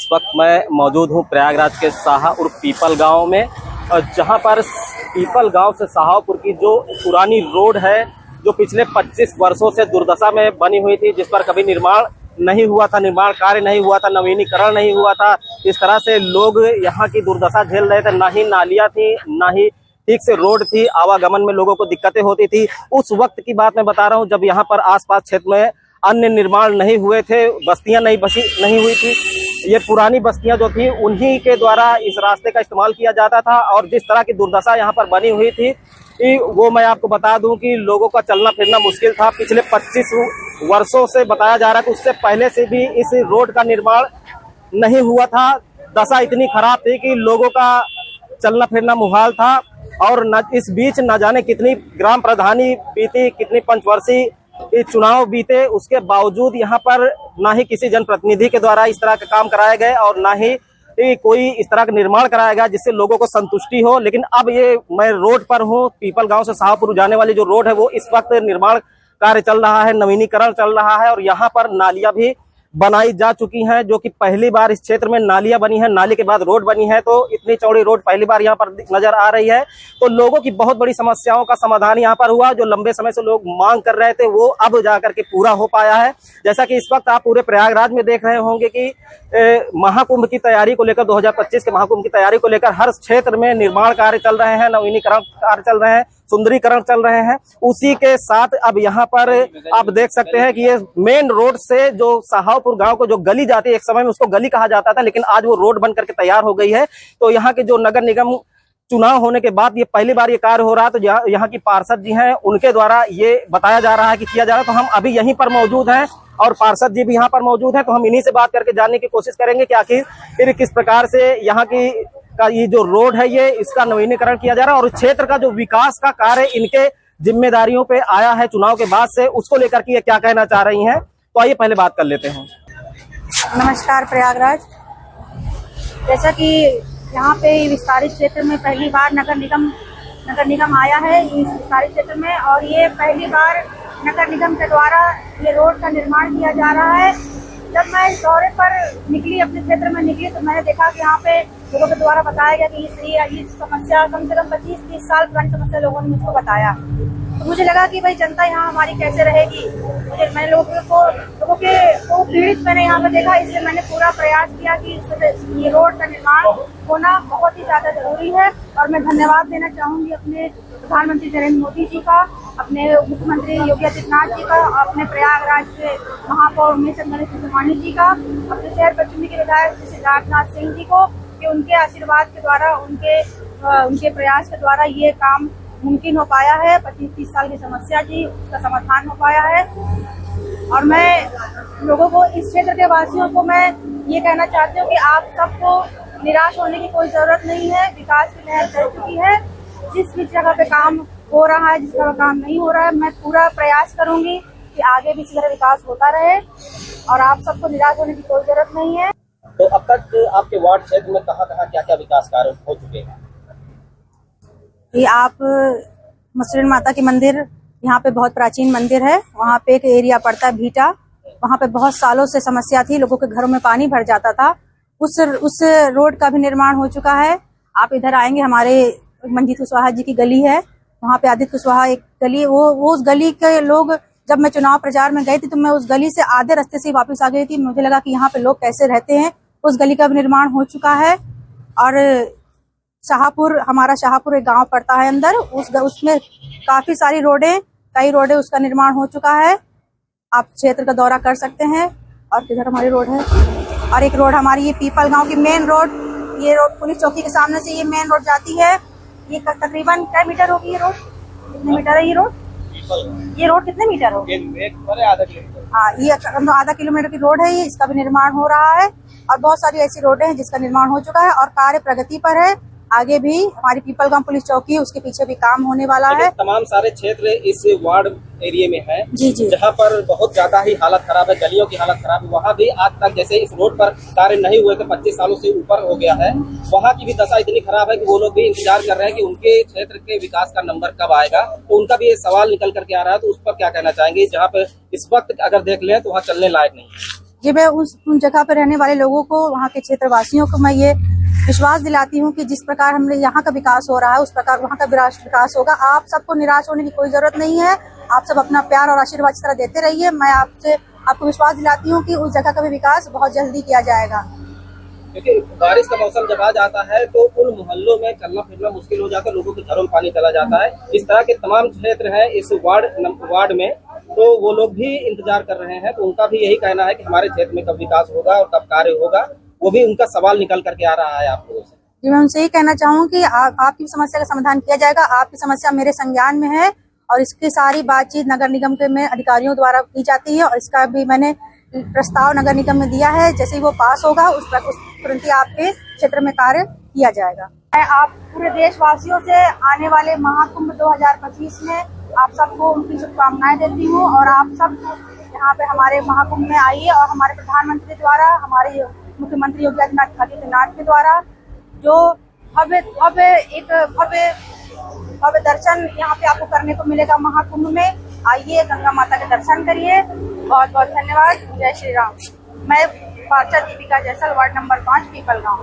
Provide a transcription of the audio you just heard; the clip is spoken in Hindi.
इस वक्त मैं मौजूद हूं प्रयागराज के साहा उर्फ पीपल गांव में, जहां पर पीपल गांव से शाहपुर की जो पुरानी रोड है, जो पिछले 25 वर्षों से दुर्दशा में बनी हुई थी, जिस पर कभी निर्माण नहीं हुआ था, निर्माण कार्य नहीं हुआ था, नवीनीकरण नहीं हुआ था। इस तरह से लोग यहाँ की दुर्दशा झेल रहे थे। ना ही नालियाँ थी, ना ही ठीक से रोड थी, आवागमन में लोगों को दिक्कतें होती थी। उस वक्त की बात मैं बता रहा हूँ जब यहाँ पर आसपास क्षेत्र में अन्य निर्माण नहीं हुए थे, बस्तियां नहीं हुई थी। ये पुरानी बस्तियां जो थी उन्हीं के द्वारा इस रास्ते का इस्तेमाल किया जाता था। और जिस तरह की दुर्दशा यहाँ पर बनी हुई थी वो मैं आपको बता दूं कि लोगों का चलना फिरना मुश्किल था। पिछले 25 वर्षों से बताया जा रहा है कि उससे पहले से भी इस रोड का निर्माण नहीं हुआ था। दशा इतनी खराब थी कि लोगों का चलना फिरना मुहाल था। और न इस बीच न जाने कितनी ग्राम प्रधानी बीती, कितनी पंचवर्षीय चुनाव बीते, उसके बावजूद यहाँ पर ना ही किसी जनप्रतिनिधि के द्वारा इस तरह के काम कराए गए और ना ही कोई इस तरह का निर्माण कराया गया जिससे लोगों को संतुष्टि हो। लेकिन अब ये मैं रोड पर हूँ, पीपल गांव से शाहपुर जाने वाली जो रोड है वो इस वक्त निर्माण कार्य चल रहा है, नवीनीकरण चल रहा है। और यहाँ पर नालियां भी बनाई जा चुकी हैं, जो कि पहली बार इस क्षेत्र में नालियां बनी है, नाली के बाद रोड बनी है। तो इतनी चौड़ी रोड पहली बार यहाँ पर नजर आ रही है। तो लोगों की बहुत बड़ी समस्याओं का समाधान यहाँ पर हुआ। जो लंबे समय से लोग मांग कर रहे थे वो अब जाकर के पूरा हो पाया है। जैसा कि इस वक्त आप पूरे प्रयागराज में देख रहे होंगे कि महाकुंभ की तैयारी को लेकर, 2025 के महाकुंभ की तैयारी को लेकर हर क्षेत्र में निर्माण कार्य चल रहे हैं, नवीनीकरण कार्य चल रहे हैं, सुंदरीकरण चल रहे हैं। उसी के साथ अब यहाँ पर आप देख सकते हैं कि ये मेन रोड से जो शाहपुर गांव को जो गली जाती है, एक समय में उसको गली कहा जाता था, लेकिन आज वो रोड बन करके तैयार हो गई है। तो यहाँ के जो नगर निगम चुनाव होने के बाद ये पहली बार ये कार्य हो रहा है। तो यहाँ की पार्षद जी हैं, उनके द्वारा ये बताया जा रहा है कि किया जा रहा है। तो हम अभी यहीं पर मौजूद हैं और पार्षद जी भी यहाँ पर मौजूद हैं। तो हम इन्हीं से बात करके जानने की कोशिश करेंगे कि आखिर किस प्रकार से यहाँ की का ये जो रोड है ये इसका नवीनीकरण किया जा रहा है और क्षेत्र का जो विकास का कार्य इनके जिम्मेदारियों पे आया है चुनाव के बाद से, उसको लेकर के ये क्या कहना चाह रही हैं। तो आइए पहले बात कर लेते हैं। नमस्कार प्रयागराज। जैसा कि यहाँ पे विस्तारित क्षेत्र में पहली बार नगर निगम आया है इस विस्तारित क्षेत्र में, और ये पहली बार नगर निगम के द्वारा ये रोड का निर्माण किया जा रहा है। जब मैं इस दौरे पर निकली, अपने क्षेत्र में निकली, तो मैंने देखा कि यहाँ पे लोगों के द्वारा बताया गया कि इस समस्या कम से कम 25-30 साल पुरानी समस्या लोगों ने मुझको बताया। तो मुझे लगा कि भाई जनता यहाँ हमारी कैसे रहेगी। मैंने लोगों को पीड़ित मैंने यहाँ पे देखा, इसलिए मैंने पूरा प्रयास किया कि ये रोड का निर्माण होना बहुत ही ज्यादा जरूरी है। और मैं धन्यवाद देना चाहूंगी अपने प्रधानमंत्री नरेंद्र मोदी जी का, अपने मुख्यमंत्री योगी आदित्यनाथ जी का, अपने प्रयागराज के महापौर उमेश चंद्र सिंह जी का, अपने शहर पश्चिमी के विधायक सिद्धार्थनाथ सिंह जी को, कि उनके आशीर्वाद के द्वारा, उनके प्रयास के द्वारा ये काम मुमकिन हो पाया है। 25-30 साल की समस्या थी, उसका समाधान हो पाया है। और मैं लोगों को, इस क्षेत्र के वासियों को मैं ये कहना चाहती हूँ कि आप सबको निराश होने की कोई जरूरत नहीं है। विकास की लहर चल चुकी है। जिस भी जगह पे काम हो रहा है, जिस जगह काम नहीं हो रहा है, मैं पूरा प्रयास करूंगी कि आगे भी इसी तरह विकास होता रहे और आप सबको निराश होने की कोई जरूरत नहीं है। तो अब तक आपके वार्ड क्षेत्र में कहाँ क्या क्या विकास कार्य हो चुके हैं? ये आप मसूरन माता की मंदिर, यहाँ पे बहुत प्राचीन मंदिर है, वहाँ पे एक एरिया पड़ता है भीटा, वहाँ पे बहुत सालों से समस्या थी, लोगों के घरों में पानी भर जाता था। उस रोड का भी निर्माण हो चुका है। आप इधर आएंगे, हमारे मंजीत कुशवाहा जी की गली है, वहाँ पे आदित्य कुशवाहा एक गली, वो उस गली के लोग, जब मैं चुनाव प्रचार में गई थी तो मैं उस गली से आधे रास्ते से वापस आ गई थी। मुझे लगा कि यहाँ पे लोग कैसे रहते हैं। उस गली का भी निर्माण हो चुका है। और शाहपुर, हमारा शाहपुर एक गांव पड़ता है अंदर, उसमें काफी सारी कई रोडें उसका निर्माण हो चुका है। आप क्षेत्र का दौरा कर सकते हैं। और किधर हमारी रोड है, और एक रोड हमारी ये पीपल गांव की मेन रोड, ये रोड पुलिस चौकी के सामने से ये मेन रोड जाती है। ये तकरीबन क्या मीटर होगी ये रोड? कितने मीटर है ये रोड? ये रोड कितने मीटर होगी? आधा किलोमीटर। हाँ, ये आधा किलोमीटर की रोड है। ये इसका भी निर्माण हो रहा है। और बहुत सारी ऐसी रोडें हैं जिसका निर्माण हो चुका है और कार्य प्रगति पर है। आगे भी हमारी पीपल गांव पुलिस चौकी, उसके पीछे भी काम होने वाला है। तमाम सारे क्षेत्र इस वार्ड एरिया में है जी, जहाँ पर बहुत ज्यादा ही हालत खराब है, गलियों की हालत खराब है। वहाँ भी आज तक जैसे इस रोड पर कार्य नहीं हुए थे, 25 सालों से ऊपर हो गया है, वहाँ की भी दशा इतनी खराब है कि वो लोग भी इंतजार कर रहे हैं कि उनके क्षेत्र के विकास का नंबर कब आएगा। तो उनका भी ये सवाल निकल करके आ रहा है। तो उस पर क्या कहना चाहेंगे, जहाँ पे इस वक्त अगर देख लें तो वहाँ चलने लायक नहीं है? ये मैं उन जगह पर रहने वाले लोगों को, वहाँ के क्षेत्रवासियों को मैं ये विश्वास दिलाती हूँ कि जिस प्रकार हमने यहाँ का विकास हो रहा है उस प्रकार वहाँ का विकास होगा। आप सबको निराश होने की कोई जरूरत नहीं है। आप सब अपना प्यार और आशीर्वाद इस तरह देते रहिए। मैं आपको विश्वास दिलाती हूँ कि उस जगह का भी विकास बहुत जल्दी किया जाएगा। क्योंकि बारिश का मौसम जब आ जाता है तो उन मोहल्लों में चलना फिरना मुश्किल हो जाता है, लोगों के घरों में पानी चला जाता है। इस तरह के तमाम क्षेत्र हैं इस वार्ड में, तो वो लोग भी इंतजार कर रहे हैं। तो उनका भी यही कहना है कि हमारे क्षेत्र में कब विकास होगा और कब कार्य होगा, वो भी उनका सवाल निकल करके आ रहा है आप लोगों से। जी, मैं उनसे ही कहना चाहूँ कि आपकी समस्या का समाधान किया जाएगा। आपकी समस्या मेरे संज्ञान में है और इसकी सारी बातचीत नगर निगम के में अधिकारियों द्वारा की जाती है और इसका भी मैंने प्रस्ताव नगर निगम में दिया है। जैसे ही वो पास होगा उस तुरंत ही आपके क्षेत्र में कार्य किया जाएगा। मैं आप पूरे देशवासियों से आने वाले महाकुंभ 2025 में आप सबको उनकी शुभकामनाएं देती हूँ और आप सब यहाँ पे हमारे महाकुंभ में आइए और हमारे प्रधानमंत्री द्वारा, हमारे मुख्यमंत्री योगी आदित्यनाथ के द्वारा जो भव्य दर्शन यहाँ पे आपको करने को मिलेगा महाकुंभ में। आइए, गंगा माता के दर्शन करिए। बहुत बहुत धन्यवाद। जय श्री राम। मैं पार्षद दीपिका जैसल, वार्ड नंबर 5, पीपल गाँव।